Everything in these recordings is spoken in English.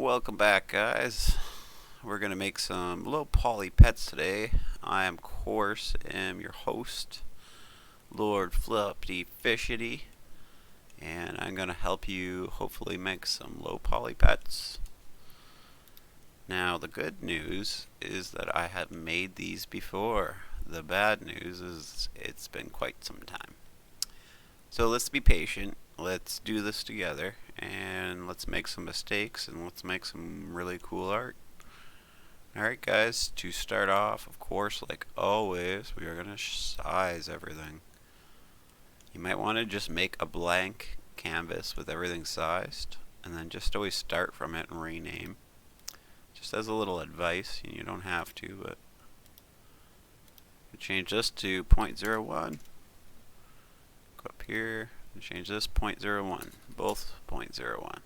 Welcome back, guys. We're gonna make some low poly pets today. I am, of course, your host, Lord Fluffy Fishity, and I'm gonna help you hopefully make some low poly pets. Now, the good news is that I have made these before. The bad news is it's been quite some time. So let's be patient. Let's do this together, and let's make some mistakes, and let's make some really cool art. Alright guys, to start off, of course, like always, we are going to size everything. You might want to just make a blank canvas with everything sized, and then just always start from it and rename. Just as a little advice, you don't have to, but change this to 0.01. Go up here and change this 0.01. Both 0.01.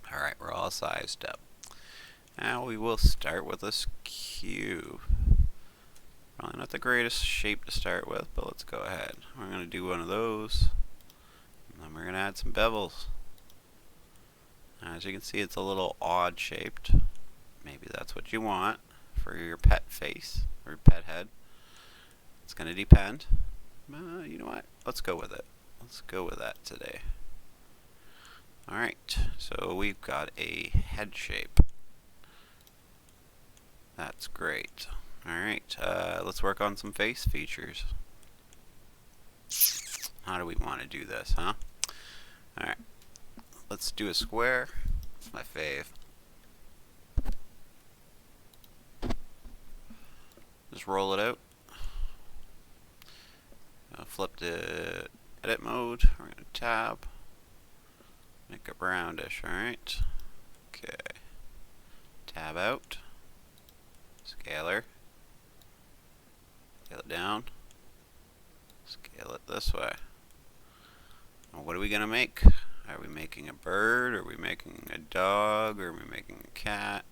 Alright, we're all sized up. Now we will start with this cube. Probably not the greatest shape to start with, but let's go ahead. We're going to do one of those, and then we're going to add some bevels. As you can see, it's a little odd shaped. Maybe that's what you want for your pet face or pet head. It's going to depend. You know what? Let's go with it. Let's go with that today. Alright, so we've got a head shape. That's great. Alright, let's work on some face features. How do we want to do this, huh? Alright, let's do a square. That's my fave. Just roll it out. Flip to edit mode. We're going to tab. Make it roundish, alright? Okay. Tab out. Scalar. Scale it down. Scale it this way. Now what are we going to make? Are we making a bird? Are we making a dog? Or are we making a cat?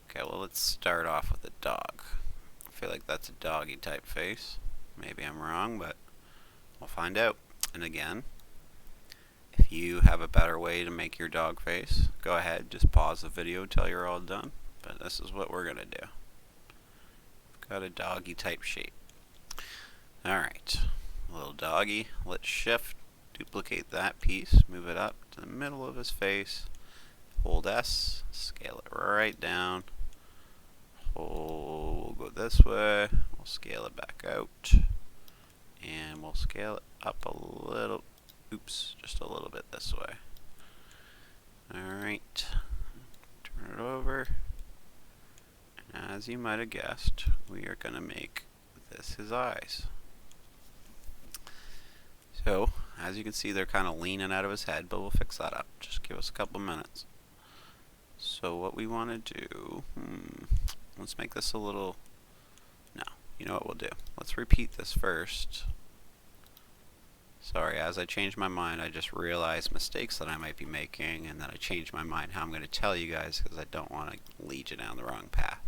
Okay, well let's start off with a dog. I feel like that's a doggy type face. Maybe I'm wrong, but we'll find out. And again, if you have a better way to make your dog face, go ahead, just pause the video till you're all done. But this is what we're going to do. We've got a doggy type shape. Alright, little doggy. Let's shift, duplicate that piece, move it up to the middle of his face. Hold S, scale it right down. We'll go this way. We'll scale it back out. And we'll scale it up a little. Oops, just a little bit this way. Alright, turn it over. As you might have guessed, we are going to make this his eyes. So, as you can see, they're kind of leaning out of his head, but we'll fix that up. Just give us a couple minutes. So what we want to do, let's make this a little, no, you know what we'll do. Let's repeat this first. Sorry, as I changed my mind, I just realized mistakes that I might be making, and then I changed my mind how I'm going to tell you guys because I don't want to lead you down the wrong path.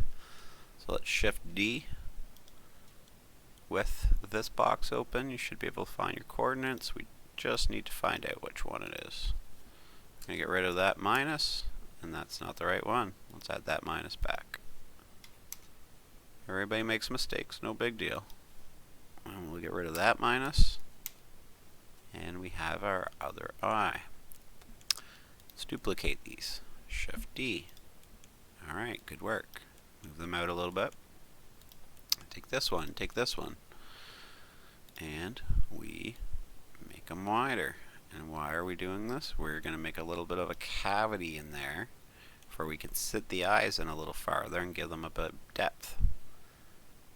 So let's shift D. With this box open, you should be able to find your coordinates. We just need to find out which one it is. I'm going to get rid of that minus, and that's not the right one. Let's add that minus back. Everybody makes mistakes, no big deal. And we'll get rid of that minus, and we have our other eye. Let's duplicate these. Shift D. Alright, good work. Move them out a little bit. Take this one, and we make them wider. And why are we doing this? We're going to make a little bit of a cavity in there where we can sit the eyes in a little farther and give them a bit of depth.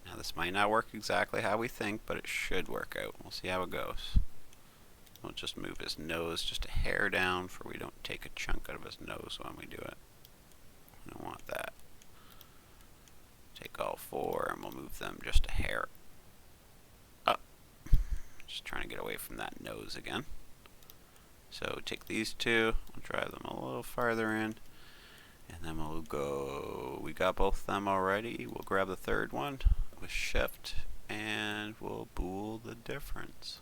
Now this might not work exactly how we think, but it should work out. We'll see how it goes. We'll just move his nose just a hair down for we don't take a chunk out of his nose when we do it. We don't want that. Take all four and we'll move them just a hair up. Just trying to get away from that nose again. So take these two, we'll drive them a little farther in, and then we'll go, we got both of them already, we'll grab the third one with shift and we'll bool the difference.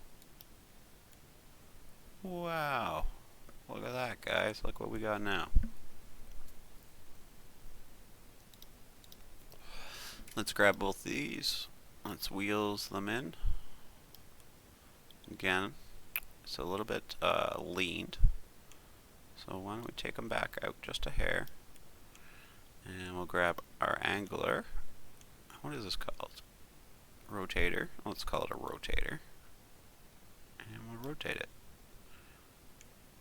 Wow, look at that guys, look what we got now. Let's grab both these. Let's wheels them in. Again, it's a little bit leaned. So why don't we take them back out just a hair. And we'll grab our angler. What is this called? Rotator. Let's call it a rotator. And we'll rotate it.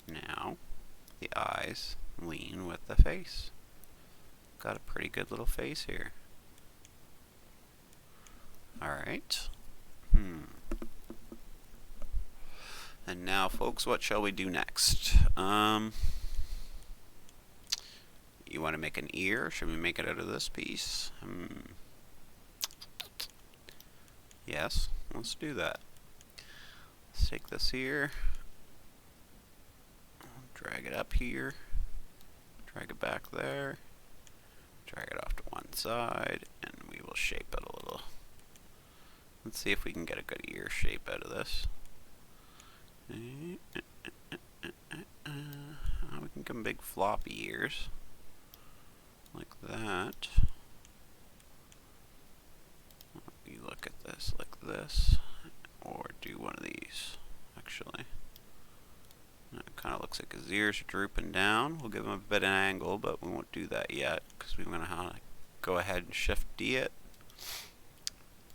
Now, the eyes lean with the face. Got a pretty good little face here. Alright. And now, folks, what shall we do next? You want to make an ear? Should we make it out of this piece? Yes, let's do that. Let's take this here. Drag it up here. Drag it back there. Drag it off to one side, and we will shape it a little. Let's see if we can get a good ear shape out of this. We can get big floppy ears. Like that. You look at this like this. Or do one of these, actually. It kind of looks like his ears are drooping down. We'll give him a bit of an angle, but we won't do that yet because we're going to go ahead and Shift D it.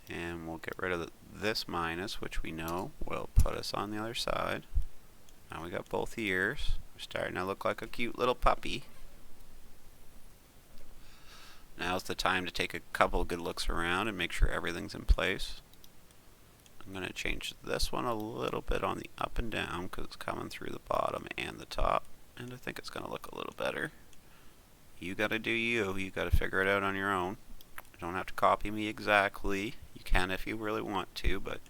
And we'll get rid of this minus, which we know will put us on the other side. Now we got both ears. We're starting to look like a cute little puppy. Now's the time to take a couple of good looks around and make sure everything's in place. I'm going to change this one a little bit on the up and down because it's coming through the bottom and the top, and I think it's going to look a little better. You got to do you. You got to figure it out on your own. You don't have to copy me exactly. You can if you really want to, but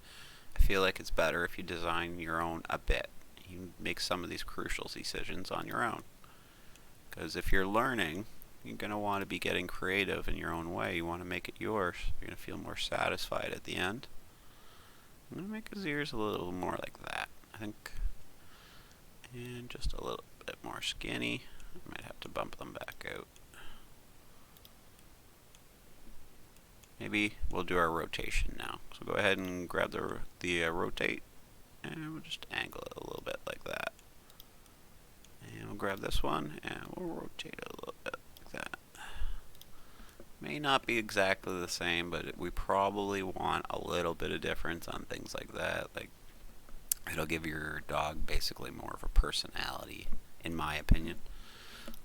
I feel like it's better if you design your own a bit. You make some of these crucial decisions on your own. Because if you're learning, you're going to want to be getting creative in your own way. You want to make it yours. You're going to feel more satisfied at the end. I'm going to make his ears a little more like that, I think. And just a little bit more skinny. I might have to bump them back out. Maybe we'll do our rotation now. So go ahead and grab the rotate, and we'll just angle it a little bit like that. And we'll grab this one, and we'll rotate it a little bit like that. May not be exactly the same, but we probably want a little bit of difference on things like that. Like, it'll give your dog basically more of a personality, in my opinion.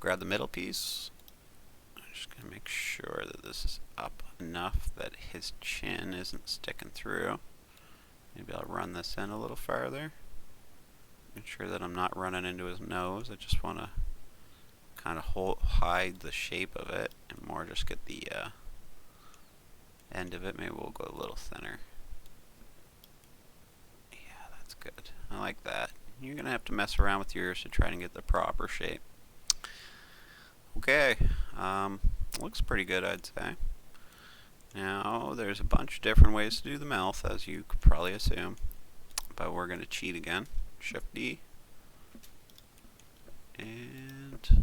Grab the middle piece. I'm just going to make sure that this is up enough that his chin isn't sticking through. Maybe I'll run this in a little farther. Make sure that I'm not running into his nose. I just want to kind of hide the shape of it and more just get the end of it. Maybe we'll go a little thinner. Yeah, that's good. I like that. You're going to have to mess around with yours to try and get the proper shape. Okay, looks pretty good, I'd say. Now, there's a bunch of different ways to do the mouth, as you could probably assume. But we're going to cheat again. Shift D. And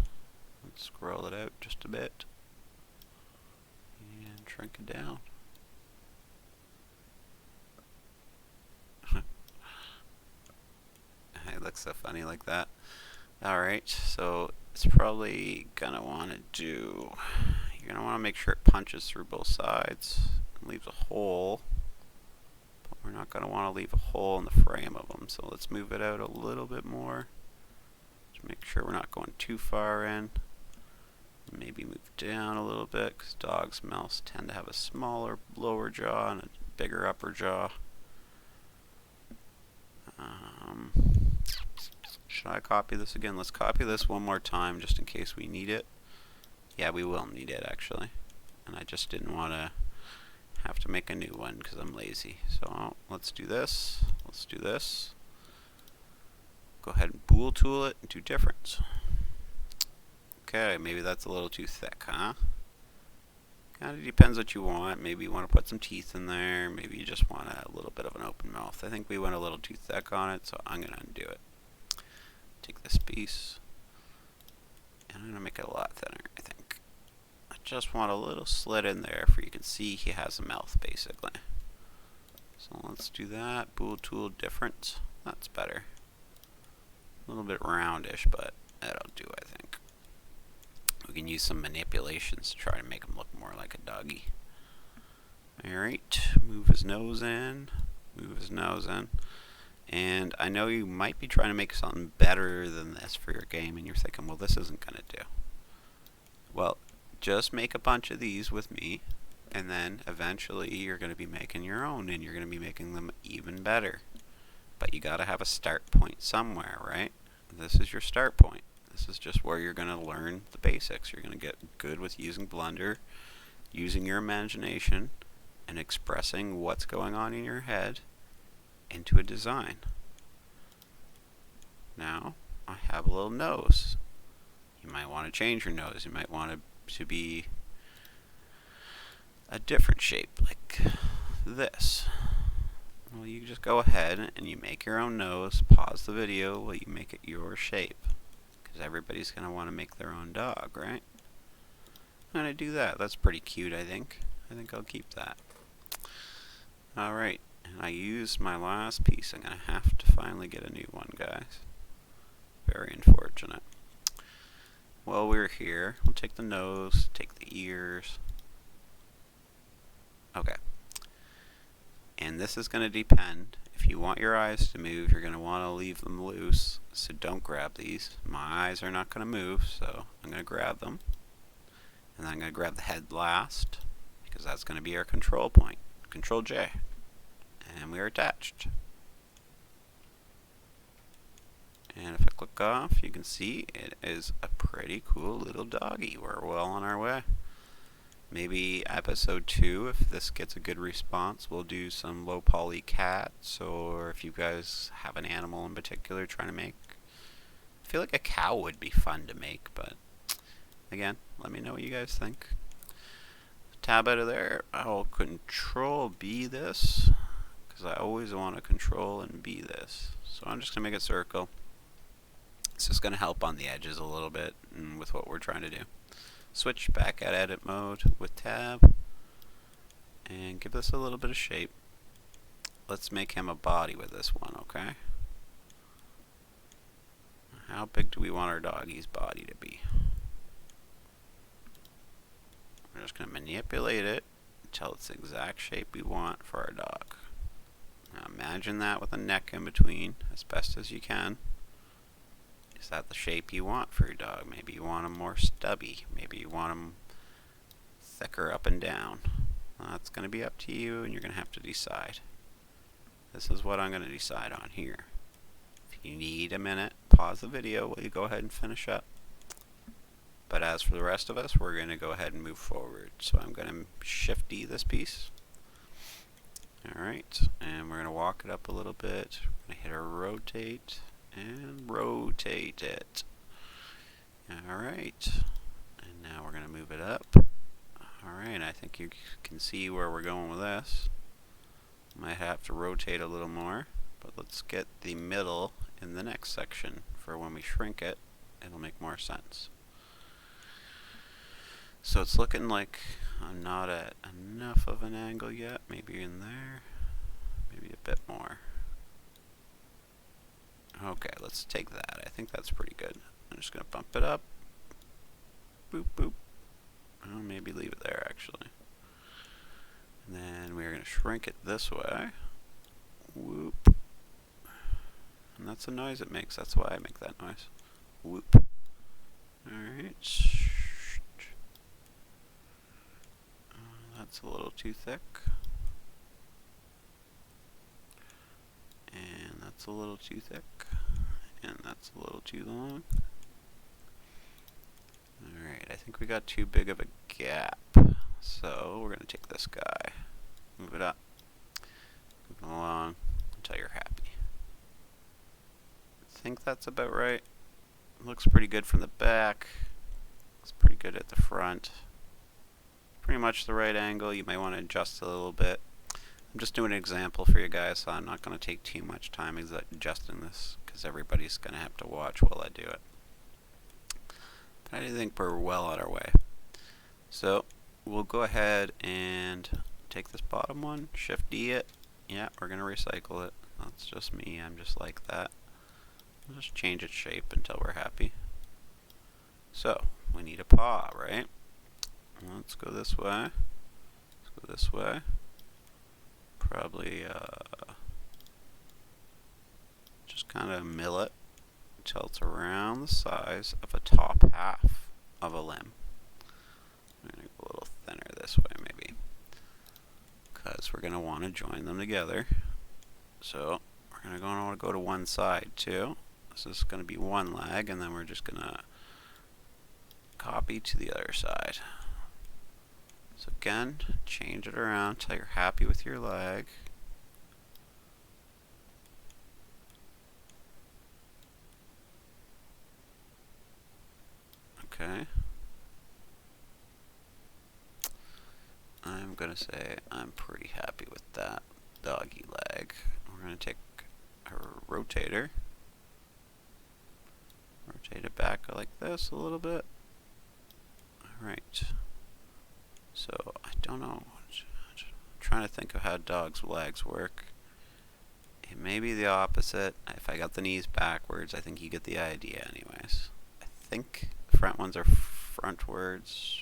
let's scroll it out just a bit. And shrink it down. It looks so funny like that. Alright, so it's probably gonna want to do, you're gonna want to make sure it punches through both sides and leaves a hole, but we're not gonna want to leave a hole in the frame of them, so let's move it out a little bit more to make sure we're not going too far in. Maybe move down a little bit because dogs' mouths tend to have a smaller lower jaw and a bigger upper jaw. Should I copy this again? Let's copy this one more time just in case we need it. Yeah, we will need it actually. And I just didn't want to have to make a new one because I'm lazy. So let's do this. Let's do this. Go ahead and bool tool it and do difference. Okay, maybe that's a little too thick, huh? Kind of depends what you want. Maybe you want to put some teeth in there. Maybe you just want a little bit of an open mouth. I think we went a little too thick on it, so I'm going to undo it. Take this piece, and I'm going to make it a lot thinner, I think. A just want a little slit in there for you can see he has a mouth basically. So let's do that. Bool tool different. That's better. A little bit roundish, but that'll do, I think. We can use some manipulations to try to make him look more like a doggy. Alright, move his nose in. Move his nose in. And I know you might be trying to make something better than this for your game, and you're thinking, well, this isn't going to do. Well, just make a bunch of these with me, and then eventually you're going to be making your own, and you're going to be making them even better. But you got to have a start point somewhere, right? This is your start point. This is just where you're going to learn the basics. You're going to get good with using Blender, using your imagination, and expressing what's going on in your head into a design. Now, I have a little nose. You might want to change your nose. You might want it to be a different shape, like this. Well, you just go ahead and you make your own nose, pause the video while you make it your shape. Because everybody's going to want to make their own dog, right? I'm going to do that. That's pretty cute, I think. I think I'll keep that. Alright, and I used my last piece. I'm going to have to finally get a new one, guys. Very unfortunate. While we're here, we'll take the nose, take the ears. Okay. And this is going to depend. If you want your eyes to move, you're going to want to leave them loose. So don't grab these. My eyes are not going to move, so I'm going to grab them. And then I'm going to grab the head last, because that's going to be our control point. Control J. And we are attached. And if I click off, you can see it is a pretty cool little doggy. We're well on our way. Maybe episode 2, if this gets a good response, we'll do some low poly cats, or if you guys have an animal in particular trying to make. I feel like a cow would be fun to make, but again, let me know what you guys think. Tab out of there. I'll control B this, because I always want to control and B this. So I'm just going to make a circle. It's just going to help on the edges a little bit and with what we're trying to do. Switch back at edit mode with tab and give this a little bit of shape. Let's make him a body with this one, okay? How big do we want our doggy's body to be? We're just going to manipulate it until it's the exact shape we want for our dog. Now imagine that with a neck in between as best as you can. Is that the shape you want for your dog? Maybe you want him more stubby. Maybe you want him thicker up and down. Well, that's going to be up to you, and you're going to have to decide. This is what I'm going to decide on here. If you need a minute, pause the video while you go ahead and finish up. But as for the rest of us, we're going to go ahead and move forward. So I'm going to Shift D this piece. Alright, and we're going to walk it up a little bit. We're going to hit our rotate. And rotate it. Alright. And now we're going to move it up. Alright, I think you can see where we're going with this. Might have to rotate a little more. But let's get the middle in the next section. For when we shrink it, it'll make more sense. So it's looking like I'm not at enough of an angle yet. Maybe in there. Maybe a bit more. Okay, let's take that. I think that's pretty good. I'm just going to bump it up. Boop, boop. Oh, maybe leave it there, actually. And then we're going to shrink it this way. Whoop. And that's the noise it makes. That's why I make that noise. Whoop. Alright. That's a little too thick. And that's a little too thick. And that's a little too long. Alright, I think we got too big of a gap. So we're going to take this guy, move it up, move it along until you're happy. I think that's about right. Looks pretty good from the back. Looks pretty good at the front. Pretty much the right angle. You might want to adjust it a little bit. I'm just doing an example for you guys, so I'm not going to take too much time adjusting this, because everybody's going to have to watch while I do it. But I think we're well on our way. So we'll go ahead and take this bottom one, Shift D it. Yeah, we're going to recycle it. That's just me, I'm just like that. We'll just change its shape until we're happy. So, we need a paw, right? Let's go this way. Let's go this way. Probably just kind of mill it until it's around the size of a top half of a limb. I'm going to go a little thinner this way maybe, because we're going to want to join them together. So we're going to want to go to one side too. This is going to be one leg, and then we're just going to copy to the other side. So again, change it around until you're happy with your leg. Okay. I'm going to say I'm pretty happy with that doggy leg. We're going to take our rotator, rotate it back like this a little bit. Alright. So, I don't know. I'm trying to think of how dogs' legs work. It may be the opposite. If I got the knees backwards, I think you get the idea anyways. I think the front ones are frontwards.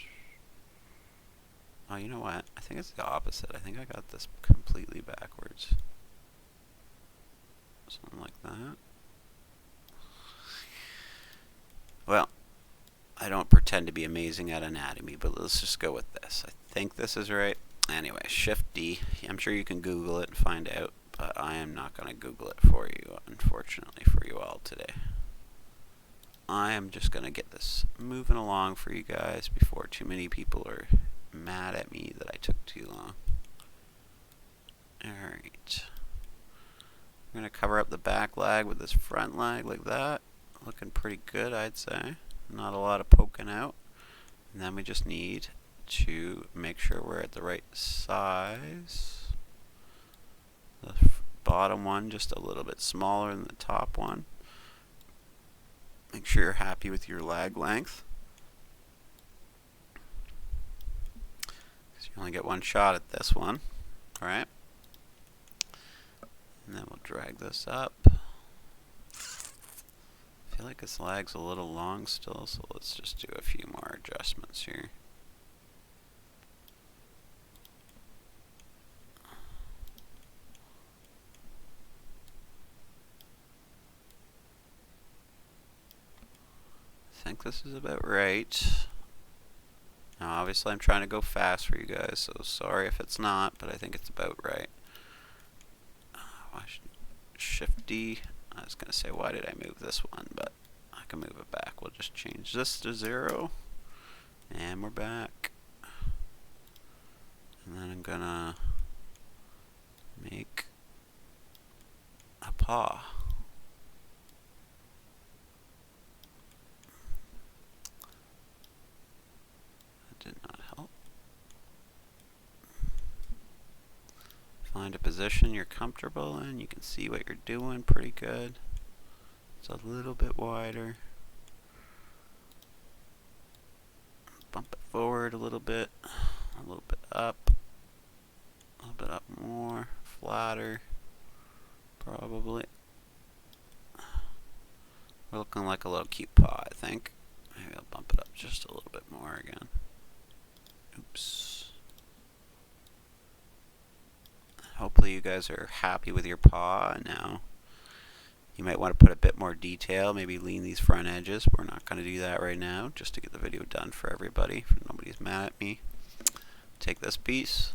Oh, you know what? I think it's the opposite. I think I got this completely backwards. Something like that. Well, I don't pretend to be amazing at anatomy, but let's just go with this. I think this is right. Anyway, Shift D. I'm sure you can Google it and find out, but I am not going to Google it for you, unfortunately, for you all today. I am just going to get this moving along for you guys before too many people are mad at me that I took too long. Alright. I'm going to cover up the back leg with this front leg like that. Looking pretty good, I'd say. Not a lot of poking out. And then we just need to make sure we're at the right size. The bottom one just a little bit smaller than the top one. Make sure you're happy with your leg length, because you only get one shot at this one. Alright. And then we'll drag this up. I feel like this leg's a little long still, so let's just do a few more adjustments here. I think this is about right. Now obviously I'm trying to go fast for you guys, so sorry if it's not, but I think it's about right. Shift D. I was going to say, why did I move this one, but I can move it back. We'll just change this to 0, and we're back. And then I'm going to make a paw. That did not help. Find a position you're comfortable in. You can see what you're doing pretty good. It's a little bit wider. Bump it forward a little bit up, a little bit up more, flatter, probably. We're looking like a little cute paw, I think. Maybe I'll bump it up just a little bit more again. Oops. Hopefully you guys are happy with your paw now. You might want to put a bit more detail, maybe lean these front edges. We're not going to do that right now, just to get the video done for everybody, if nobody's mad at me. Take this piece,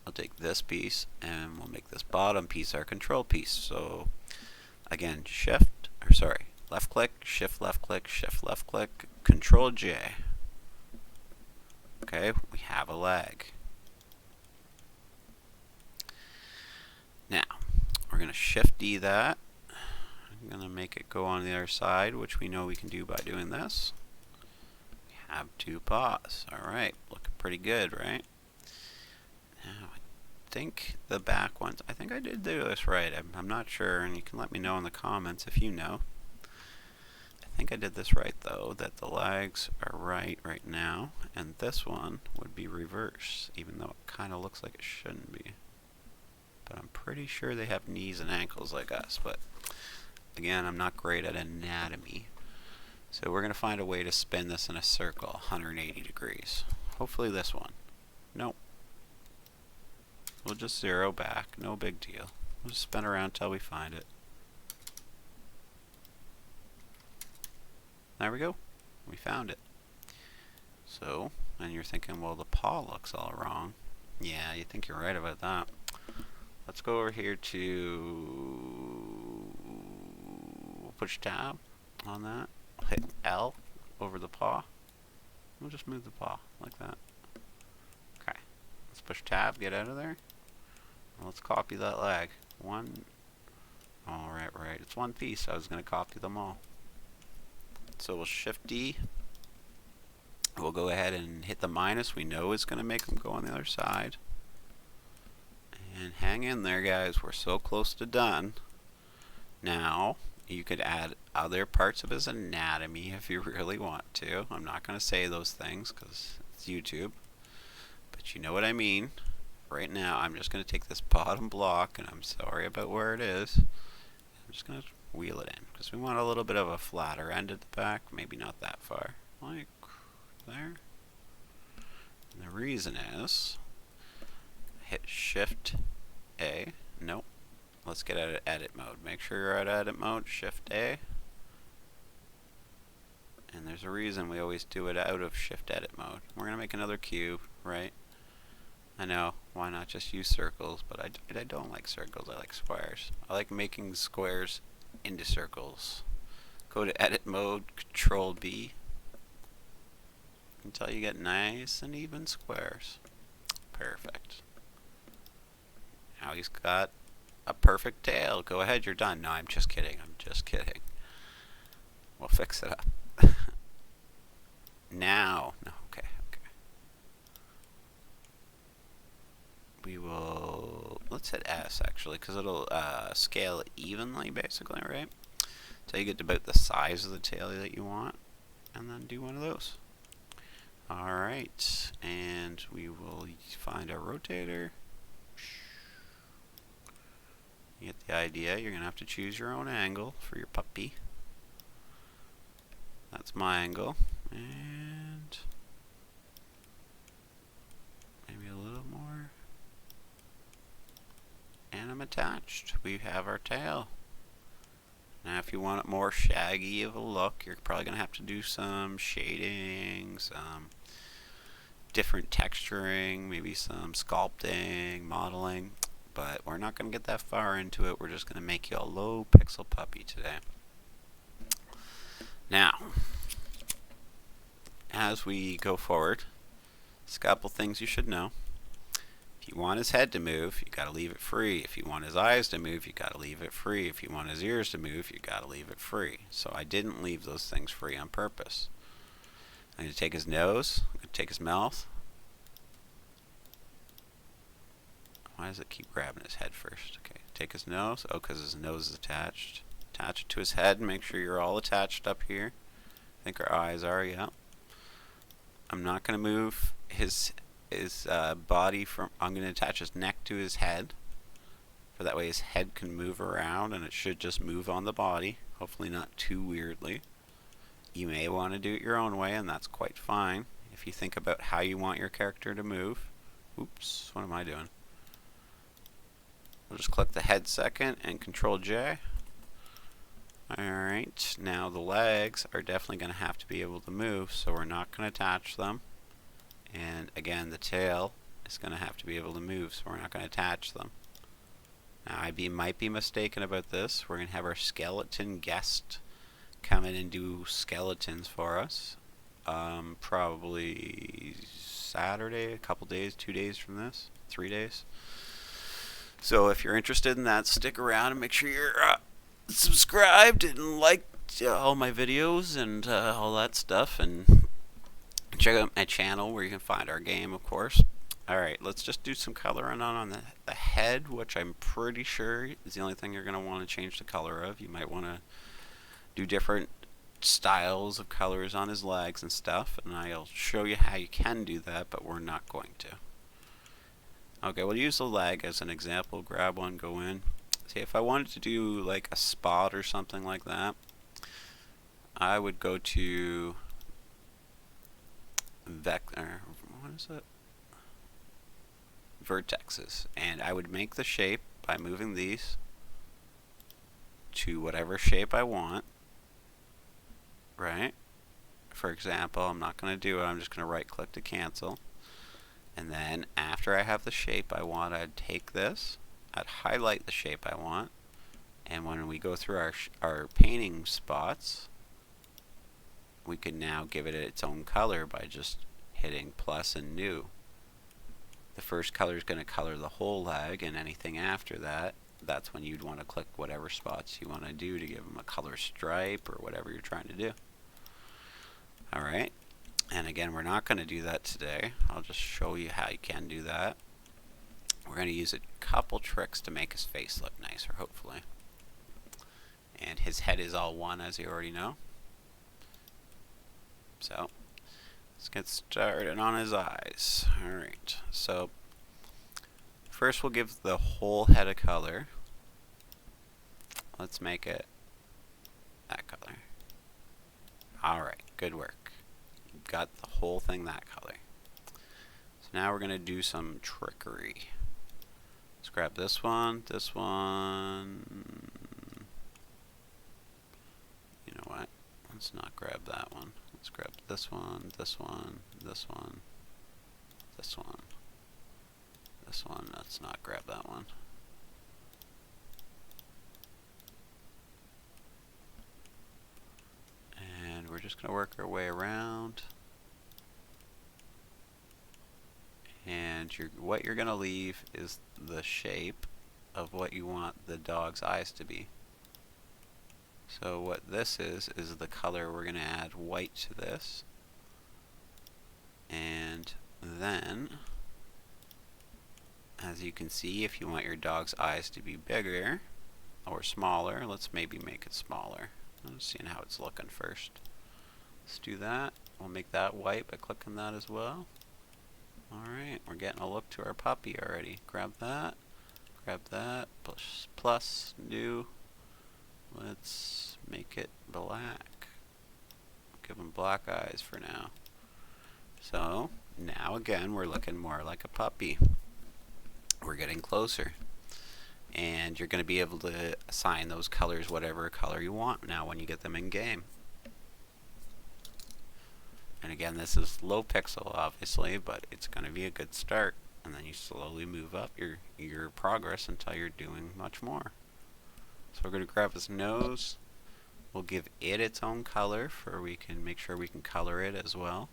I'll take this piece, and we'll make this bottom piece our control piece. So again, left click, shift left click, shift left click, Control J. Okay, we have a leg. Now, we're going to Shift D that. I'm going to make it go on the other side, which we know we can do by doing this. We have two paws. Alright, looking pretty good, right? Now, I think the back ones, I think I did do this right. I'm not sure, and you can let me know in the comments if you know. I think I did this right though, that the legs are right now, and this one would be reverse, even though it kind of looks like it shouldn't be. But I'm pretty sure they have knees and ankles like us, but again, I'm not great at anatomy. So we're going to find a way to spin this in a circle, 180 degrees. Hopefully this one. Nope. We'll just zero back, no big deal. We'll just spin around till we find it. There we go. We found it. So, and you're thinking, well, the paw looks all wrong. Yeah, you think you're right about that. Let's go over here to push tab on that. Hit L over the paw. We'll just move the paw like that. Okay. Let's push tab, get out of there. Let's copy that leg. One. Oh, right. It's one piece. I was going to copy them all. So we'll shift D. We'll go ahead and hit the minus. We know it's going to make them go on the other side. And hang in there, guys. We're so close to done. Now, you could add other parts of his anatomy if you really want to. I'm not going to say those things because it's YouTube. But you know what I mean. Right now, I'm just going to take this bottom block, and I'm sorry about where it is. I'm just going to wheel it in because we want a little bit of a flatter end at the back. Maybe not that far. Like there. And the reason is, hit Shift A. Nope. Let's get out of edit mode. Make sure you're out of edit mode. Shift A. And there's a reason we always do it out of Shift edit mode. We're going to make another cube, right? I know, why not just use circles? But I don't like circles, I like squares. I like making squares into circles. Go to edit mode, Control B, until you get nice and even squares. Perfect. Now he's got a perfect tail. Go ahead, you're done. No, I'm just kidding. We'll fix it up. Now, no, okay. We will, let's hit S actually, because it'll scale evenly basically, right? Till you get to about the size of the tail that you want, and then do one of those. Alright, and we will find our rotator. You get the idea, you're going to have to choose your own angle for your puppy. That's my angle, and maybe a little more. And I'm attached. We have our tail. Now if you want it more shaggy of a look, you're probably going to have to do some shading, some different texturing, maybe some sculpting, modeling, but we're not going to get that far into it. We're just going to make you a low pixel puppy today. Now, as we go forward, there's a couple things you should know. If you want his head to move, you got to leave it free. If you want his eyes to move, you got to leave it free. If you want his ears to move, you got to leave it free. So I didn't leave those things free on purpose. I'm going to take his nose, I'm going to take his mouth. Why does it keep grabbing his head first? Okay, take his nose. Oh, because his nose is attached. Attach it to his head. Make sure you're all attached up here. I think our eyes are, yeah. I'm not going to move his body from, I'm going to attach his neck to his head, for that way his head can move around, and it should just move on the body, hopefully not too weirdly. You may want to do it your own way, and that's quite fine if you think about how you want your character to move. Oops, what am I doing? We'll just click the head second and Control J. Alright, now the legs are definitely going to have to be able to move, so we're not going to attach them. And again, the tail is going to have to be able to move, so we're not going to attach them. Now, I might be mistaken about this. We're going to have our skeleton guest come in and do skeletons for us. Probably Saturday, a couple days, 2 days from this, 3 days. So if you're interested in that, stick around and make sure you're subscribed and liked all my videos and all that stuff, and check out my channel where you can find our game, of course. Alright, let's just do some coloring on the head, which I'm pretty sure is the only thing you're going to want to change the color of. You might want to do different styles of colors on his legs and stuff, and I'll show you how you can do that, but we're not going to. Okay, we'll use the leg as an example. Grab one, go in. See, if I wanted to do like a spot or something like that, I would go to vector, what is it? Vertexes, and I would make the shape by moving these to whatever shape I want, right? For example, I'm not going to do it, I'm just going to right click to cancel, and then after I have the shape I want, I'd take this, I'd highlight the shape I want, and when we go through our painting spots, we can now give it its own color by just hitting plus and new. The first color is going to color the whole leg, and anything after that, that's when you'd want to click whatever spots you want to do to give them a color stripe or whatever you're trying to do. Alright, and again, we're not going to do that today. I'll just show you how you can do that. We're going to use a couple tricks to make his face look nicer, hopefully. And his head is all one, as you already know. So, let's get started on his eyes. Alright, so first we'll give the whole head a color. Let's make it that color. Alright, good work. You've got the whole thing that color. So now we're going to do some trickery. Let's grab this one, this one. You know what? Let's not grab that one. Let's grab this one, this one, this one, this one, this one. Let's not grab that one. And we're just going to work our way around. And what you're going to leave is the shape of what you want the dog's eyes to be. So what this is the color. We're going to add white to this. And then, as you can see, if you want your dog's eyes to be bigger or smaller, let's maybe make it smaller. I'm just seeing how it's looking first. Let's do that. We'll make that white by clicking that as well. Alright, we're getting a look to our puppy already. Grab that, plus, new. Let's make it black. Give him black eyes for now. So, now again, we're looking more like a puppy. We're getting closer. And you're going to be able to assign those colors whatever color you want now when you get them in game. And again, this is low pixel obviously, but it's going to be a good start. And then you slowly move up your progress until you're doing much more. So we're going to grab his nose. We'll give it its own color for we can make sure we can color it as well.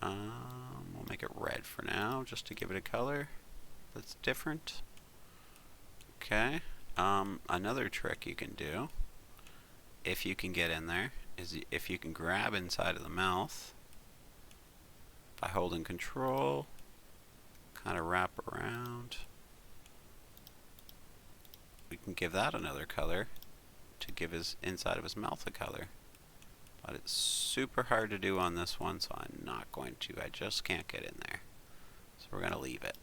We'll make it red for now just to give it a color that's different. Okay. Another trick you can do, if you can get in there, is if you can grab inside of the mouth by holding control, kind of wrap around. We can give that another color to give his inside of his mouth a color. But it's super hard to do on this one, so I'm not going to. I just can't get in there. So we're going to leave it.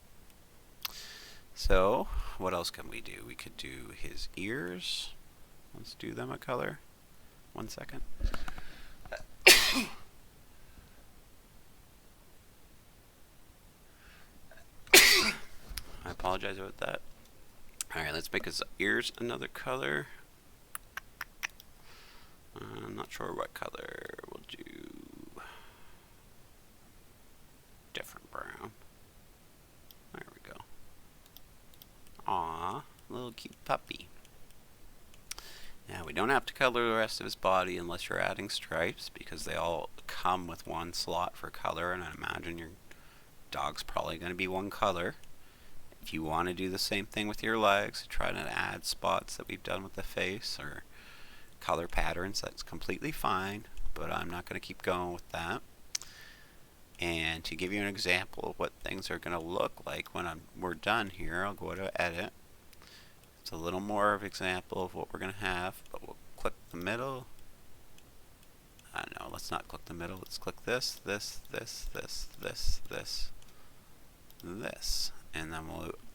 So, what else can we do? We could do his ears. Let's do them a color. 1 second. I apologize about that. Alright, let's make his ears another color. I'm not sure what color. We'll do different brown. There we go. Aww, little cute puppy. Now we don't have to color the rest of his body unless you're adding stripes, because they all come with one slot for color, and I imagine your dog's probably going to be one color. If you want to do the same thing with your legs, try to add spots that we've done with the face or color patterns, that's completely fine, but I'm not going to keep going with that. And to give you an example of what things are going to look like when we're done here, I'll go to edit. It's a little more of an example of what we're going to have, but we'll click the middle, I don't know, let's not click the middle. Let's click this, this, this, this, this, this, this. And then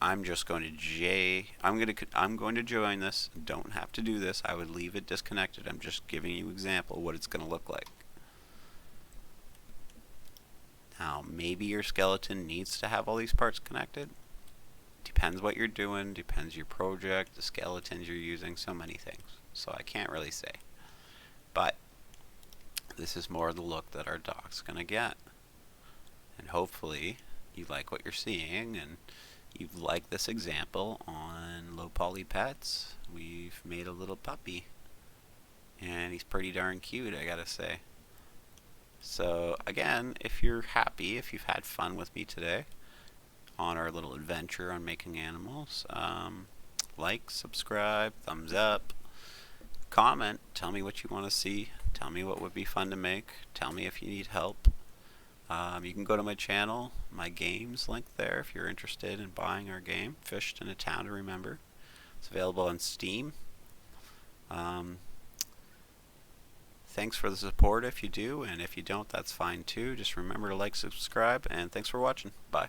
I'm just going to I'm going to join this. Don't have to do this. I would leave it disconnected. I'm just giving you an example of what it's going to look like. Now, maybe your skeleton needs to have all these parts connected. Depends what you're doing, depends your project, the skeletons you're using, so many things. So I can't really say. But this is more the look that our doc's going to get. And hopefully you like what you're seeing, and you've liked this example on Low Poly Pets. We've made a little puppy, and he's pretty darn cute, I gotta say. So again, if you're happy, if you've had fun with me today on our little adventure on making animals, like, subscribe, thumbs up, comment, tell me what you want to see, tell me what would be fun to make, tell me if you need help. You can go to my channel, my games link there if you're interested in buying our game, Fished in a Town to Remember. It's available on Steam. Thanks for the support if you do, and if you don't, that's fine too. Just remember to like, subscribe, and thanks for watching. Bye.